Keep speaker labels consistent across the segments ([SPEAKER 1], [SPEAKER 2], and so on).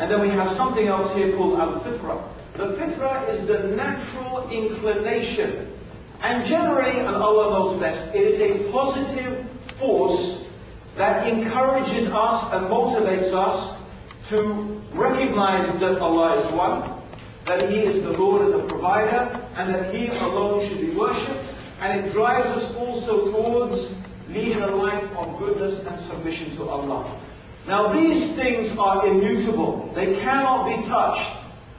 [SPEAKER 1] And then we have something else here called al-fitra. The fitra is the natural inclination. And generally, and Allah knows best, it is a positive force that encourages us and motivates us to recognize that Allah is one, that He is the Lord and the provider, and that He alone should be worshipped. And it drives us also towards leading a life of goodness and submission to Allah. Now these things are immutable. They cannot be touched.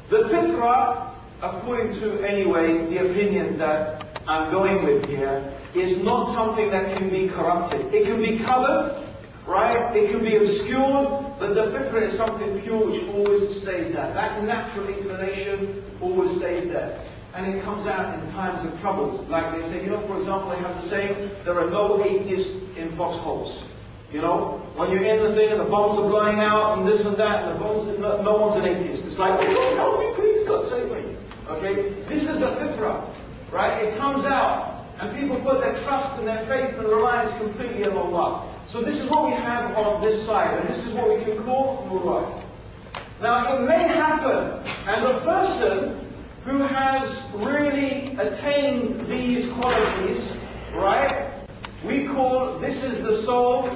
[SPEAKER 1] The fitrah, according to anyway the opinion that I'm going with here, is not something that can be corrupted. It can be covered, right? It can be obscured, but the fitrah is something pure which always stays there. That natural inclination always stays there. And it comes out in times of trouble. Like they say, for example, they have the saying, there are no atheists in foxholes. When you're in the thing and the bombs are blowing out and this and that, and the bombs, no one's an atheist. It's like, oh, help me, please, God save me. Okay? This is the fitrah, right? It comes out, and people put their trust and their faith and reliance completely on Allah. So this is what we have on this side, and this is what we can call murad. Now, it may happen, and the person who has really attained these qualities, right? We call, this is the soul,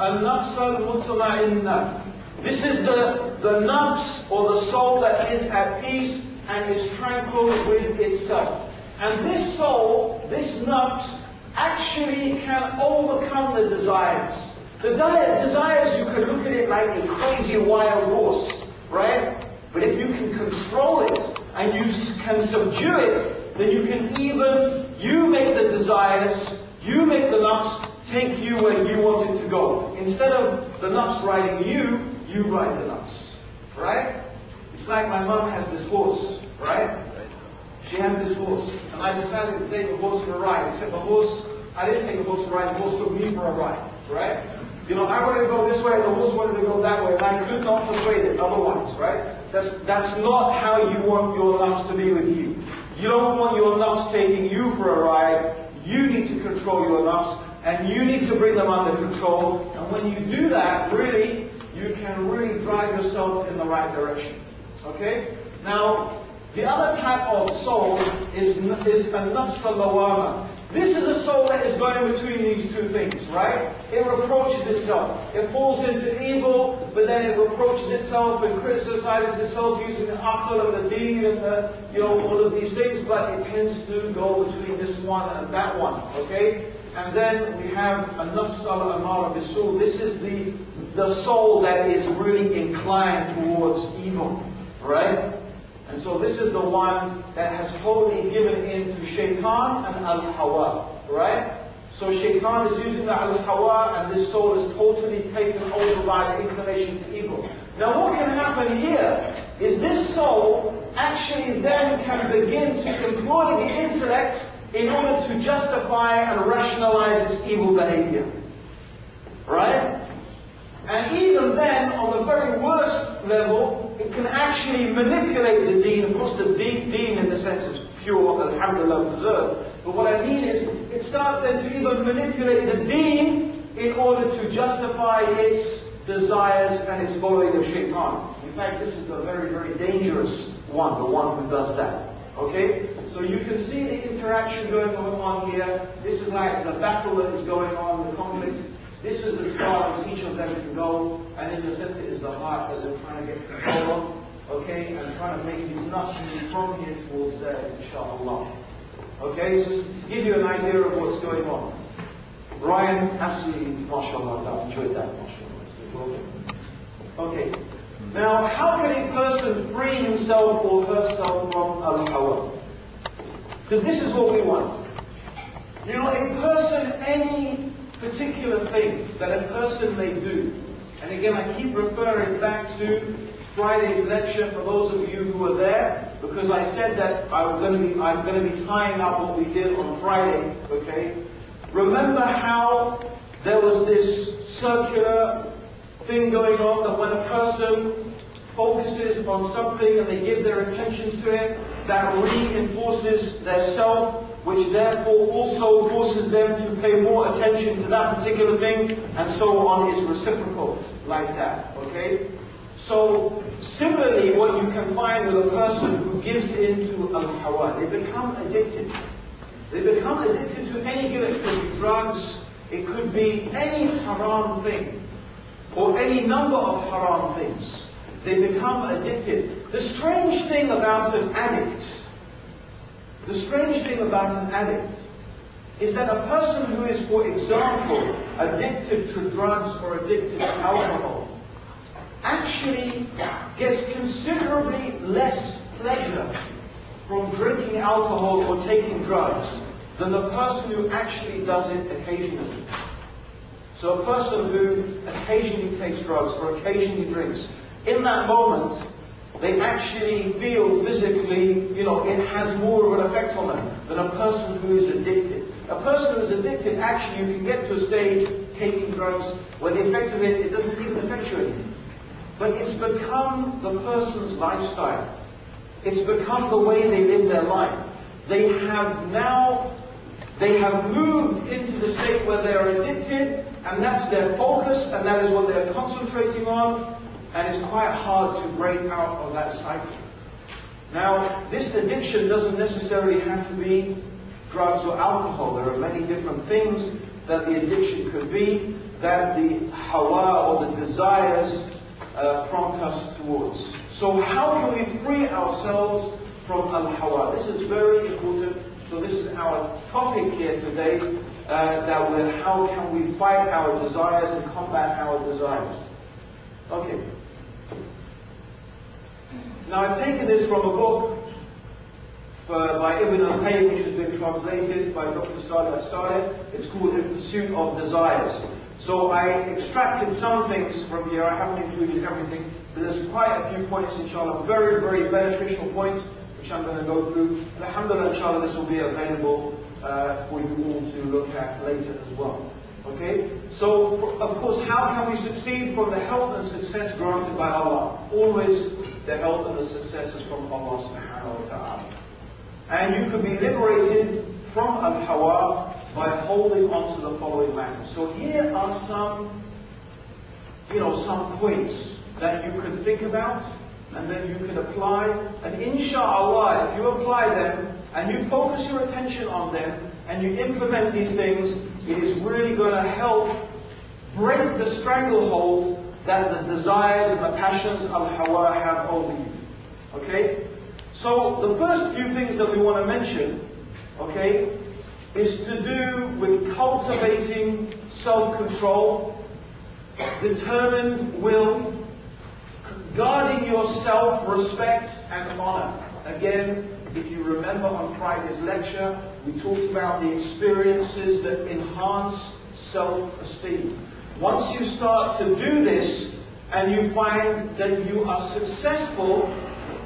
[SPEAKER 1] al-nafs al-mutma'inna. This is the nafs, or the soul that is at peace and is tranquil with itself. And this soul, this nafs, actually can overcome the desires. The desires, you can look at it like a crazy wild horse, right? But if you can control it, and you can subdue it, then you can you make the desires, you make the nafs take you where you want it to go. Instead of the nafs riding you, you ride the nafs. Right? It's like my mom has this horse, right? She has this horse, and I decided to take the horse for a ride, except the horse, I didn't take the horse for a ride, the horse took me for a ride, right? I wanted to go this way, and the horse wanted to go that way, and I could not persuade it otherwise, right? That's not how you want your nafs to be with you. You don't want your nafs taking you for a ride. You need to control your nafs, and you need to bring them under control. And when you do that, really, you can really drive yourself in the right direction. Okay? Now, the other type of soul is a nafs al-lawama. This is a soul that is going between these two things, right? It reproaches itself. It falls into evil, but then it reproaches itself and criticizes itself using the aql and the deen and all of these things, but it tends to go between this one and that one, okay? And then we have a nafs al-amara bisu. This is the soul that is really inclined towards evil, right? And so this is the one that has totally given in to shaitan and al-hawa, right? So shaitan is using the al-hawa, and this soul is totally taken over by the inclination to evil. Now what can happen here is this soul actually then can begin to employ the intellect in order to justify and rationalize its evil behavior. Right? And even then, on the very worst level, it can actually manipulate the deen. Of course, the deen in the sense is pure, alhamdulillah, preserved. But what I mean is, it starts then to even manipulate the deen in order to justify its desires and its following of shaitan. In fact, this is the very, very dangerous one, the one who does that. Okay? So you can see the interaction going on here. This is like the battle that is going on, the conflict. This is as far as each of them can go, and in the center is the heart as they're trying to get control of, okay, and trying to make these nafs move from here towards there, inshallah. Okay, so just to give you an idea of what's going on. Ryan, absolutely, mashallah, I enjoyed that, mashallah. Okay, now how can a person free himself or herself from al-hawa? Because this is what we want. A person, any particular thing that a person may do, and again I keep referring back to Friday's lecture for those of you who were there, because I said that I'm going to be tying up what we did on Friday. Okay, remember how there was this circular thing going on that when a person focuses on something and they give their attention to it, that reinforces their self, which therefore also forces them to pay more attention to that particular thing, and so on. Is reciprocal like that, okay? So similarly, what you can find with a person who gives into al-hawa, they become addicted. They become addicted to any given. It could be drugs, it could be any haram thing, or any number of haram things. They become addicted. The strange thing about an addict, is that a person who is, for example, addicted to drugs or addicted to alcohol, actually gets considerably less pleasure from drinking alcohol or taking drugs than the person who actually does it occasionally. So a person who occasionally takes drugs or occasionally drinks, in that moment, they actually feel physically, it has more of an effect on them than a person who is addicted. A person who is addicted, actually, you can get to a stage taking drugs where the effect of it doesn't even affect you anymore. But it's become the person's lifestyle. It's become the way they live their life. They have moved into the state where they are addicted, and that's their focus, and that is what they're concentrating on, and it's quite hard to break out of that cycle. Now, this addiction doesn't necessarily have to be drugs or alcohol. There are many different things that the addiction could be, that the hawa or the desires prompt us towards. So how can we free ourselves from al-hawa? This is very important. So this is our topic here today, how can we fight our desires and combat our desires. Okay. Now I've taken this from a book by Ibn al-Qayyim, which has been translated by Dr. Salih al-Salih. It's called In Pursuit of Desires. So I extracted some things from here. I haven't included everything, but there's quite a few points, inshallah, very, very beneficial points, which I'm going to go through. And alhamdulillah, inshallah, this will be available for you all to look at later as well. Okay? So, of course, how can we succeed? From the help and success granted by Allah. Always the help and the success is from Allah subhanahu wa ta'ala. And you can be liberated from al-hawa by holding on to the following matters. So here are some points that you can think about, and then you can apply. And inshallah, if you apply them, and you focus your attention on them, and you implement these things, it is really going to help break the stranglehold that the desires and the passions of al-hawa have over you. Okay? So the first few things that we want to mention, okay, is to do with cultivating self-control, determined will, guarding your self-respect and honor. Again, if you remember on Friday's lecture, we talked about the experiences that enhance self-esteem. Once you start to do this, and you find that you are successful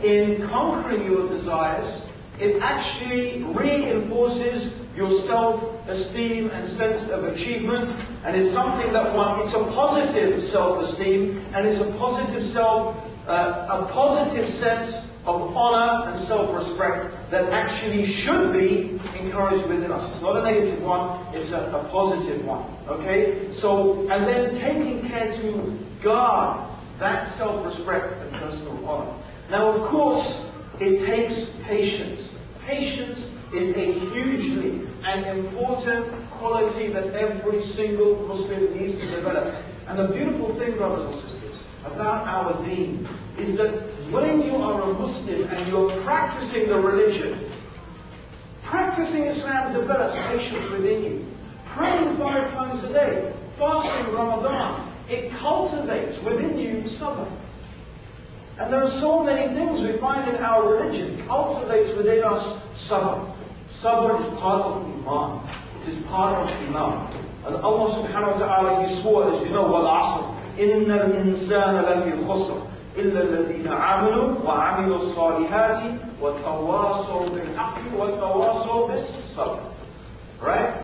[SPEAKER 1] in conquering your desires, it actually reinforces your self-esteem and sense of achievement, and it's something that it's a positive self-esteem, and it's a positive sense of honor and self-respect that actually should be encouraged within us. It's not a negative one, it's a positive one. Okay? So, and then taking care to guard that self-respect and personal honor. Now, of course, it takes patience. Patience is a hugely and important quality that every single Muslim needs to develop. And the beautiful thing, brothers and sisters, about our deen is that when you are a Muslim and you're practicing the religion, practicing Islam develops patience within you. Praying 5 times a day, fasting Ramadan, it cultivates within you sabr. And there are so many things we find in our religion cultivates within us sabr. Sabr is part of Iman. It is part of Iman. And Allah subhanahu wa ta'ala, He swore, as you know, وَالْعَصْرِ إِنَّ الْإِنسَانَ لَفِي خُسْرٍ إِلَّا الَّذِينَ آمَنُوا وَعَمِلُوا الصَّالِحَاتِ وَتَوَاصَوْا بِالْحَقِّ وَتَوَاصَوْا بِالصَّبْرِ. Right?